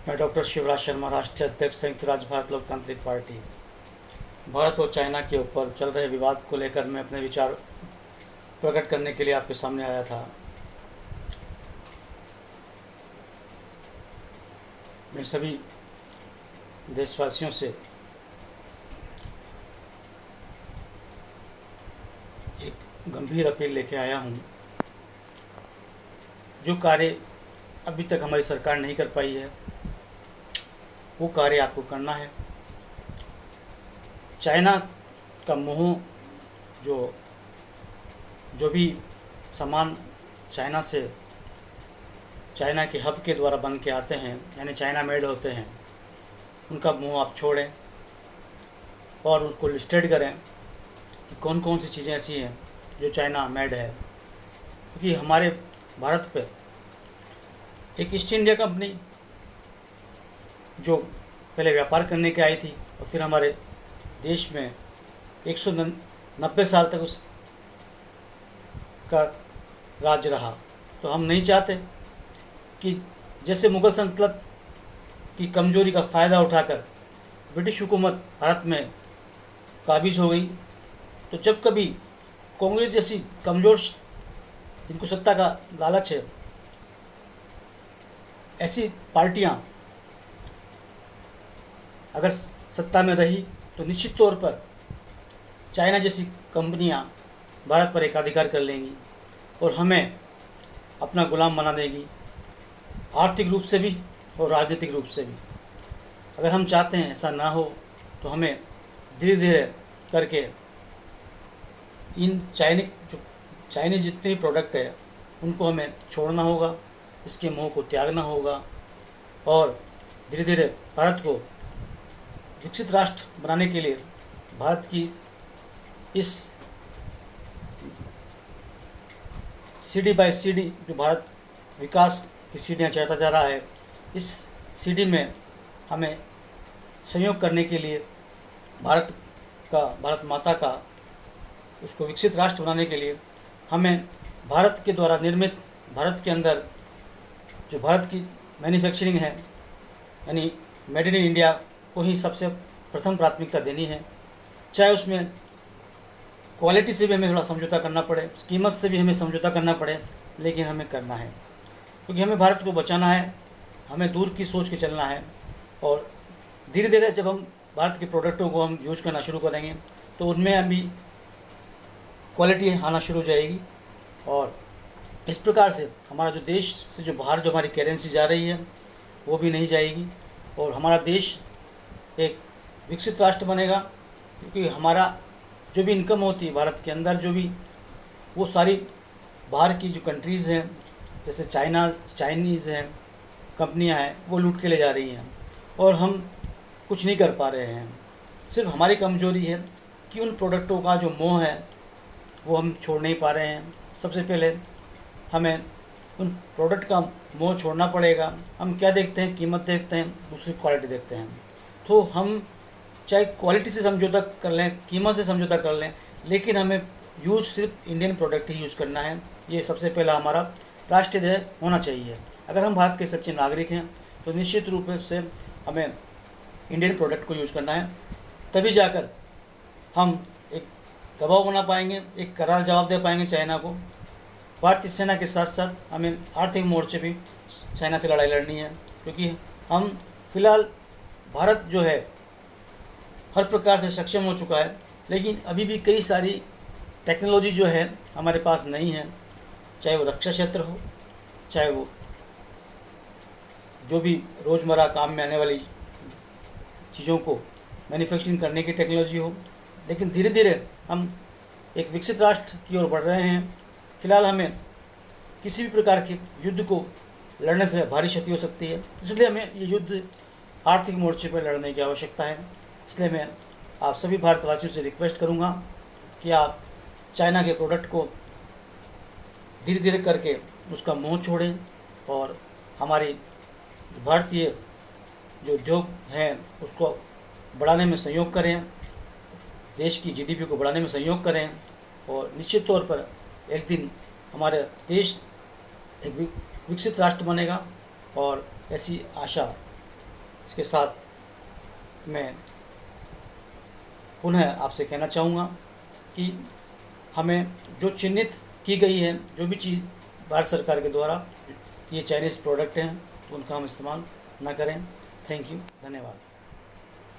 मैं डॉक्टर शिवराज शर्मा, राष्ट्रीय अध्यक्ष, संयुक्त राज्य भारत लोकतांत्रिक पार्टी। भारत और चाइना के ऊपर चल रहे विवाद को लेकर मैं अपने विचार प्रकट करने के लिए आपके सामने आया था। मैं सभी देशवासियों से एक गंभीर अपील लेके आया हूँ। जो कार्य अभी तक हमारी सरकार नहीं कर पाई है, वो कार्य आपको करना है। चाइना का मोह, जो भी सामान चाइना के हब के द्वारा बन के आते हैं, यानी चाइना मेड होते हैं, उनका मोह आप छोड़ें और उसको लिस्टेड करें कि कौन कौन सी चीज़ें ऐसी हैं जो चाइना मेड है। क्योंकि हमारे भारत पे एक ईस्ट इंडिया कंपनी जो पहले व्यापार करने के आई थी और फिर हमारे देश में 190 साल तक उसका राज्य रहा। तो हम नहीं चाहते कि जैसे मुग़ल सल्तनत की कमज़ोरी का फ़ायदा उठाकर ब्रिटिश हुकूमत भारत में काबिज़ हो गई, तो जब कभी कांग्रेस जैसी कमज़ोर, जिनको सत्ता का लालच है, ऐसी पार्टियां अगर सत्ता में रही तो निश्चित तौर पर चाइना जैसी कंपनियां भारत पर एकाधिकार कर लेंगी और हमें अपना गुलाम बना देगी, आर्थिक रूप से भी और राजनीतिक रूप से भी। अगर हम चाहते हैं ऐसा ना हो तो हमें धीरे धीरे करके इन चाइनीज जितने भी प्रोडक्ट है उनको हमें छोड़ना होगा, इसके मोह को त्यागना होगा और धीरे धीरे भारत को विकसित राष्ट्र बनाने के लिए भारत की इस सीढ़ी बाय सीढ़ी जो भारत विकास की सीढ़ियाँ चढ़ता जा रहा है, इस सीढ़ी में हमें सहयोग करने के लिए भारत माता का उसको विकसित राष्ट्र बनाने के लिए हमें भारत के द्वारा निर्मित, भारत के अंदर जो भारत की मैन्युफैक्चरिंग है, यानी मेड इन इंडिया को ही सबसे प्रथम प्राथमिकता देनी है। चाहे उसमें क्वालिटी से भी हमें थोड़ा समझौता करना पड़े, कीमत से भी हमें समझौता करना पड़े, लेकिन हमें करना है क्योंकि हमें भारत को बचाना है, हमें दूर की सोच के चलना है। और धीरे धीरे जब हम भारत के प्रोडक्टों को हम यूज़ करना शुरू करेंगे तो उनमें अभी क्वालिटी आना शुरू हो जाएगी और इस प्रकार से हमारा जो देश से जो बाहर जो हमारी करेंसी जा रही है वो भी नहीं जाएगी और हमारा देश एक विकसित राष्ट्र बनेगा। क्योंकि हमारा जो भी इनकम होती है भारत के अंदर, जो भी वो सारी बाहर की जो कंट्रीज़ हैं, जैसे चाइनीज़ हैं कंपनियां हैं, वो लूट के ले जा रही हैं और हम कुछ नहीं कर पा रहे हैं। सिर्फ हमारी कमजोरी है कि उन प्रोडक्टों का जो मोह है वो हम छोड़ नहीं पा रहे हैं। सबसे पहले हमें उन प्रोडक्ट का मोह छोड़ना पड़ेगा। हम क्या देखते हैं? कीमत देखते हैं, दूसरी क्वालिटी देखते हैं। तो हम चाहे क्वालिटी से समझौता कर लें, कीमत से समझौता कर लें, लेकिन हमें यूज़ सिर्फ इंडियन प्रोडक्ट ही यूज़ करना है। ये सबसे पहला हमारा राष्ट्रीय ध्येय होना चाहिए। अगर हम भारत के सच्चे नागरिक हैं तो निश्चित रूप से हमें इंडियन प्रोडक्ट को यूज़ करना है, तभी जाकर हम एक दबाव बना पाएंगे, एक करार जवाब दे पाएंगे चाइना को। भारतीय सेना के साथ साथ हमें आर्थिक मोर्चे भी चाइना से लड़ाई लड़नी है, क्योंकि हम फिलहाल भारत जो है हर प्रकार से सक्षम हो चुका है, लेकिन अभी भी कई सारी टेक्नोलॉजी जो है हमारे पास नहीं है, चाहे वो रक्षा क्षेत्र हो, चाहे वो जो भी रोज़मर्रा काम में आने वाली चीज़ों को मैन्युफैक्चरिंग करने की टेक्नोलॉजी हो। लेकिन धीरे धीरे हम एक विकसित राष्ट्र की ओर बढ़ रहे हैं। फिलहाल हमें किसी भी प्रकार के युद्ध को लड़ने से भारी क्षति हो सकती है, इसलिए हमें ये युद्ध आर्थिक मोर्चे पर लड़ने की आवश्यकता है। इसलिए मैं आप सभी भारतवासियों से रिक्वेस्ट करूंगा कि आप चाइना के प्रोडक्ट को धीरे धीरे करके उसका मोह छोड़ें और हमारी भारतीय जो उद्योग हैं उसको बढ़ाने में सहयोग करें, देश की जीडीपी को बढ़ाने में सहयोग करें और निश्चित तौर पर एक दिन हमारा देश एक विकसित राष्ट्र बनेगा और ऐसी आशा इसके साथ मैं पुनः आपसे कहना चाहूँगा कि हमें जो चिन्हित की गई है, जो भी चीज़ भारत सरकार के द्वारा ये चाइनीज़ प्रोडक्ट हैं, तो उनका हम इस्तेमाल ना करें। थैंक यू, धन्यवाद।